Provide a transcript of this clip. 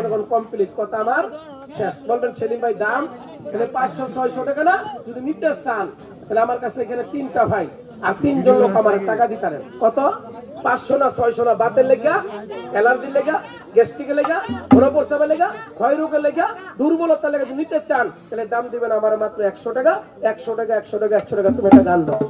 এখন কমপ্লিট, কথা আমার শেষ। বলবেন সেলিম ভাই দাম তাহলে 500-600 টাকা না? যদি নিতে চান তাহলে আমার কাছে এখানে 3টা ভাই আর 3জন লোক আমার টাকা দিতে পারেন। কত? 500 না 600 না? বাতের লেগা, অ্যালার্জির লেগা, গ্যাস্ট্রিকের লেগা, প্রস্রাবের লেগা, ক্ষয় রোগের লেগা, দুর্বলতার লেগা যদি নিতে চান তাহলে দাম দিবেন আমার মাত্র 100 টাকা। 100 টাকা 100 টাকা 100 টাকা। তুমি একটা গান দাও।